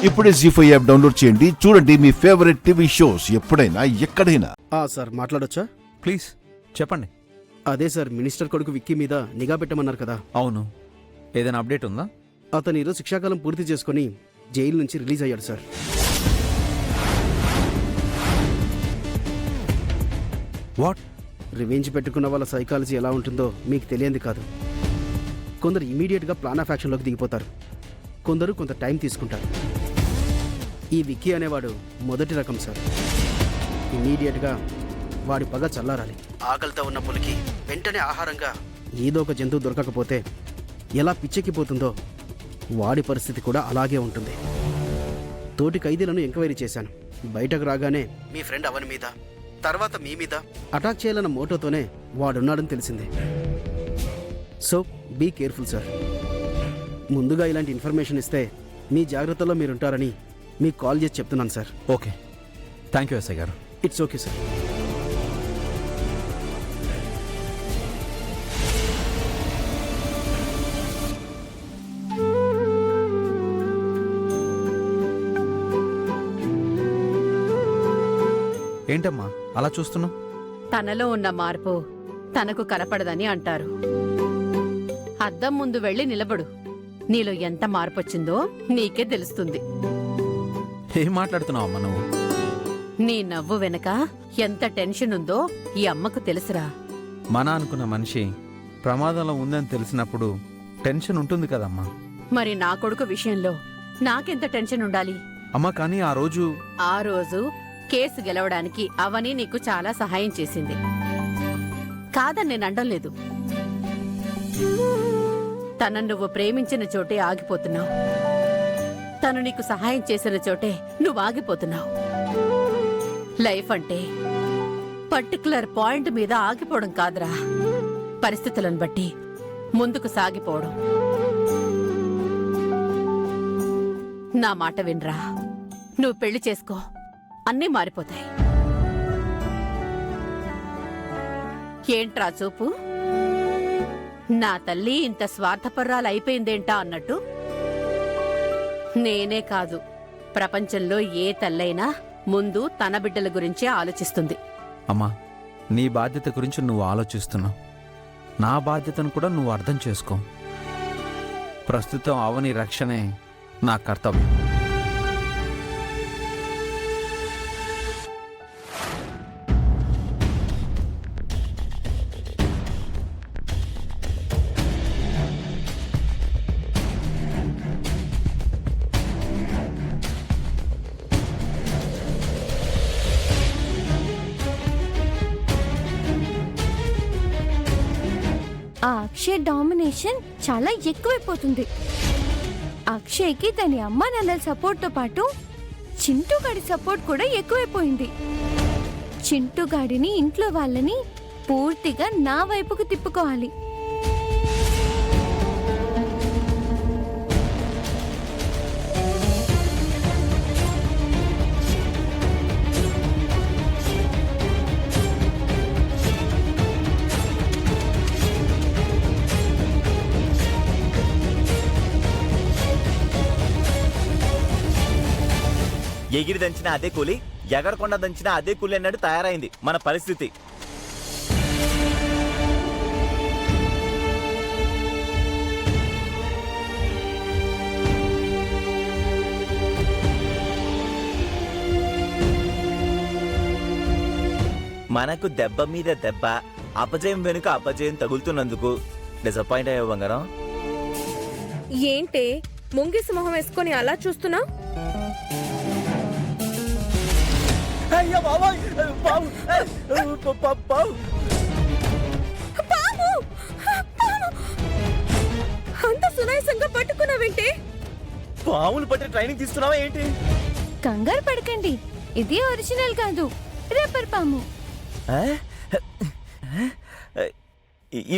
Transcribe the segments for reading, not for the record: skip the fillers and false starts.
ఇప్పుడే జీ5 app download చేయండి. చూడండి మీ ఫేవరెట్ టీవీ షోస్ ఎప్పుడైనా ఎక్కడైనా. సార్ మాట్లాడొచ్చా? ప్లీజ్ చెప్పండి. అదే సార్, మినిస్టర్ కొడుకు విక్కీ మీద నిఘా పెట్టమన్నారు కదా. అవును, ఏదైనా అప్డేట్ ఉందా? అతను ఈరోజు శిక్షాకాలం పూర్తి చేసుకుని జైలు నుంచి రిలీజ్ అయ్యాడు సార్. వాట్? రివెంజ్ పెట్టుకున్న వాళ్ళ సైకాలజీ ఎలా ఉంటుందో మీకు తెలియంది కాదు. కొందరు ఇమీడియట్గా ప్లాన్ ఆఫ్ యాక్షన్లోకి దిగిపోతారు, కొందరు కొంత టైం తీసుకుంటారు. ఈ విక్కీ అనేవాడు మొదటి రకం సార్. ఇమీడియట్గా వాడి పగ చల్లారాలి. ఆకలితో ఉన్న పులికి వెంటనే ఆహారంగా ఏదో ఒక జంతువు దొరకకపోతే ఎలా పిచ్చెక్కిపోతుందో వాడి పరిస్థితి కూడా అలాగే ఉంటుంది. తోటి ఖైదీలను ఎంక్వైరీ చేశాను. బయటకు రాగానే మీ ఫ్రెండ్ అవని మీద, తర్వాత మీ మీద అటాక్ చేయాలన్న మోటోతోనే వాడున్నాడని తెలిసింది. So be careful sir. ముందుగా ఇలాంటి ఇన్ఫర్మేషన్ ఇస్తే మీ జాగ్రత్తలో మీరుంటారని మీకు కాల్ చేసి చెప్తున్నాను sir. Okay, thank you SI గారు. It's okay sir. ఏంటమ్మా అలా చూస్తున్నావు? తనలో ఉన్న మార్పు తనకు కనపడదని అంటారు. అద్దం ముందు వెళ్ళి నిలబడు. నీలో ఎంత మార్పొచ్చిందో నీకే తెలుస్తుంది. ఏం మాట్లాడుతున్నావు అమ్మా నువ్వు? నీ నవ్వు వెనక ఎంత టెన్షన్ ఉందో ఈ అమ్మకు తెలుసురా. మన అనుకున్న మనిషి ప్రమాదంలో ఉందని తెలిసినప్పుడు టెన్షన్ ఉంటుంది కదమ్మా. మరి నా కొడుకు విషయంలో నాకెంత టెన్షన్ ఉండాలి? అమ్మా కానీ ఆ రోజు కేసు గెలవడానికి అవని నీకు చాలా సహాయం చేసింది కాదని నేను అనడం లేదు. తనను నువ్వు ప్రేమించిన చోటే ఆగిపోతున్నావు. తను నీకు సహాయం చేసిన చోటే నువ్వు ఆగిపోతున్నావు. లైఫ్ అంటే పర్టికులర్ పాయింట్ మీద ఆగిపోవడం కాదురా, పరిస్థితులను బట్టి ముందుకు సాగిపోవడం. నా మాట వినరా, నువ్వు పెళ్లి చేసుకో, అన్నీ మారిపోతాయి. ఏంట్రా చూపు? నా తల్లి ఇంత స్వార్థపర్రాలు అయిపోయిందేంటా అన్నట్టు. నేనే కాదు, ప్రపంచంలో ఏ తల్లైనా ముందు తన బిడ్డల గురించే ఆలోచిస్తుంది. అమ్మా, నీ బాధ్యత గురించి నువ్వు ఆలోచిస్తున్నావు. నా బాధ్యతను కూడా నువ్వు అర్థం చేసుకో. ప్రస్తుతం అవని రక్షణే నా కర్తవ్యం. ఆ అక్షయ్ డామినేషన్ చాలా ఎక్కువైపోతుంది. అక్షయ్కి తన అమ్మ నాన్నల సపోర్ట్తో పాటు చింటూ గాడి సపోర్ట్ కూడా ఎక్కువైపోయింది. చింటూ గాడిని, ఇంట్లో వాళ్ళని పూర్తిగా నా వైపుకు తిప్పుకోవాలి. ఎగిరి దంచిన అదే కూలి, ఎగరకొండ దంచిన అదే కూలి అన్నట్టు తయారైంది మన పరిస్థితి. మనకు దెబ్బ మీద దెబ్బ, అపజయం వెనుక అపజయం తగులుతున్నందుకు డిసప్పాయింట్ అయ్యే బంగారం. ఏంటే ముంగిసి మొహం వేసుకొని అలా చూస్తున్నా? అంత సునాయసంగా పట్టుకున్నావేంటి? పాములు పట్టి ట్రైనింగ్ తీసుకున్నావా ఏంటి? కంగారు పడకండి, ఇది ఒరిజినల్ కాదు, రబ్బర్ పాము.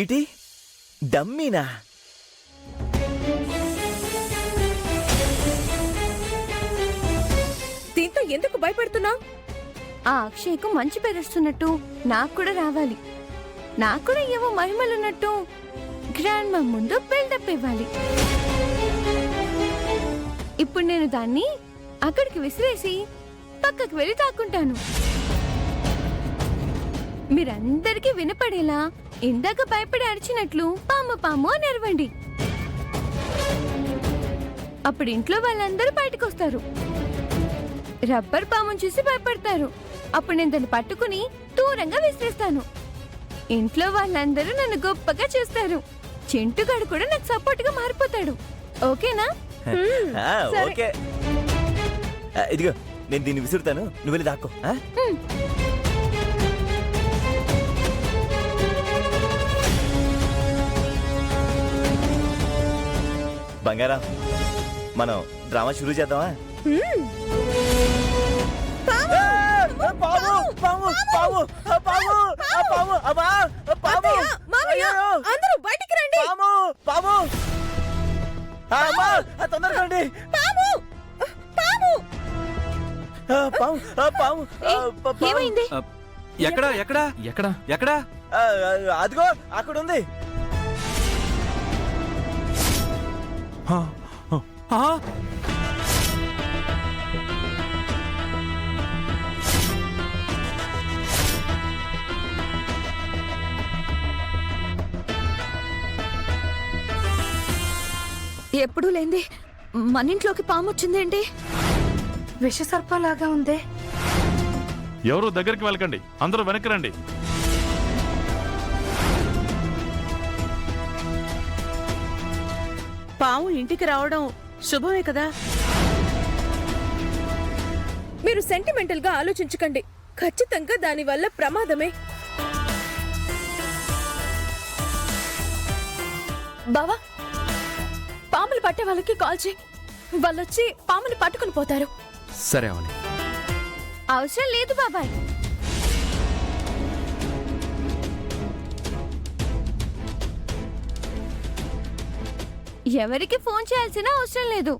ఈటి డమ్మీనా? దీంతో ఎందుకు భయపడుతున్నావు? ఆ అక్షయ్కు మంచి పేరు వస్తున్నట్టు నాకు కూడా రావాలి. నాకు కూడా ఏవో మహిమలున్నట్టు గ్రాండ్ మా ముందు బిల్డప్ ఇవ్వాలి. ఇప్పుడు నేను దాన్ని అక్కడికి విసిరేసి పక్కకు వెళ్ళి తాక్కుంటాను. మీరందరికీ వినపడేలా ఇందాక భయపడి అరిచినట్లు పాము పాము అని అరవండి. అప్పుడు ఇంట్లో వాళ్ళందరూ బయటకు వస్తారు. రబ్బర్ పాముని చూసి భయపడతారు. అప్పుడు నేను దాన్ని పట్టుకుని దూరంగా విసిరేస్తాను. ఇంట్లో వాళ్ళందరూ నన్ను గొప్పగా చూస్తారు. చింటుగాడు కూడా నాకు సపోర్ట్ గా మారిపోతాడు. ఓకేనా? ఆ, ఓకే. ఇదిగో నేను దీన్ని విసురుతాను, నువ్వు వెళ్ళి దాక్కో. ఆ? బంగారం, మనం డ్రామా షురూ చేద్దామా? పాము, పాము, పాము, పాము, పాము, అమ్మా, పాము, అయ్యో, అందరూ బయటికి రండి. పాము, పాము, అమ్మా, తొందరగా రండి. పాము పాము పాము, పాము, పాము. ఏమైంది? ఎక్కడా ఎక్కడా ఎక్కడా ఎక్కడా? అదిగో అక్కడ ఉంది. ఎప్పుడూ లేంది మన ఇంట్లోకి పాము వచ్చిందేంటి? విషసర్పలాగా ఉందే. ఎవరు దగ్గరికి వెళ్ళకండి, అందరూ వెనక్కి రండి. పాము ఇంటికి రావడం శుభమే కదా. మీరు సెంటిమెంటల్ గా ఆలోచించకండి. ఖచ్చితంగా దానివల్ల ప్రమాదమే. బావా, పాములు పట్టే వాళ్ళకి కాల్ చేయి. వాళ్ళొచ్చి పాముని పట్టుకుని పోతారు. సరే అవని. అవసరం లేదు బాబాయ్. ఎవరికి ఫోన్ చేయాల్సిన అవసరం లేదు.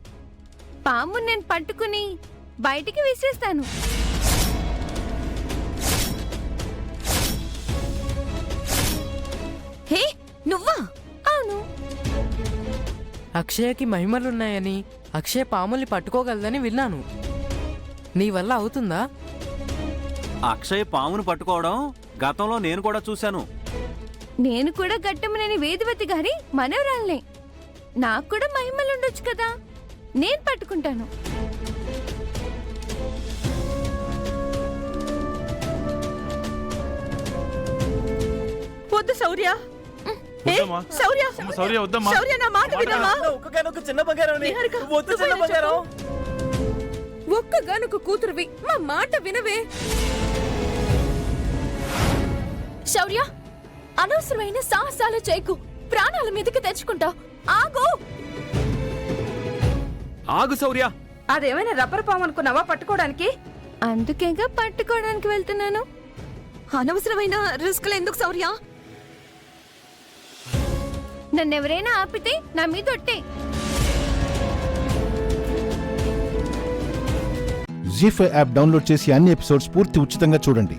పాము నేను పట్టుకుని బయటికి విసిరేస్తాను. హే, నువ్వా? అవును. అక్షయకి మహిమలున్నాయని అక్షయ పాముల్ని పట్టుకోగలదని విన్నాను. నీ వల్ల అవుతుందా? అక్షయ్ పామును పట్టుకోవడం గతంలో నేను కూడా చూశాను. నేను కూడా గట్టమనేని వేదవతి గారి మనవరాల్నే. నాకు కూడా మహిమలుండొచ్చు కదా, నేను పట్టుకుంటాను. వద్దు శౌర్య. వద్దమ్మా. శౌర్య, అమ్మ, శౌర్య వద్దమ్మా. శౌర్య, నా మాట వినమ్మా. ఒక్కగానొక్క చిన్న బంగారం నిహారిక, వద్దు, చిన్న బంగారం. ఒక్కగానొక కూతురువి, మా మాట వినవే. శౌర్య, అనవసరమైన సాహసాలు చేయకు. ప్రాణాల మీదకి తెచ్చుకుంటావు. ఆగు. ఆగు శౌర్య. అదేమైనా రబ్బర్ పాము అనుకున్నావా పట్టుకోవడానికి? అందుకేగా పట్టుకోవడానికి వెళ్తున్నాను. అనవసరమైన రిస్క్లు ఎందుకు శౌర్య? నన్నెవరైనా ఆపితే నా మీద ఒట్టే. జీ5 యాప్ డౌన్లోడ్ చేసి అన్ని ఎపిసోడ్స్ పూర్తి ఉచితంగా చూడండి.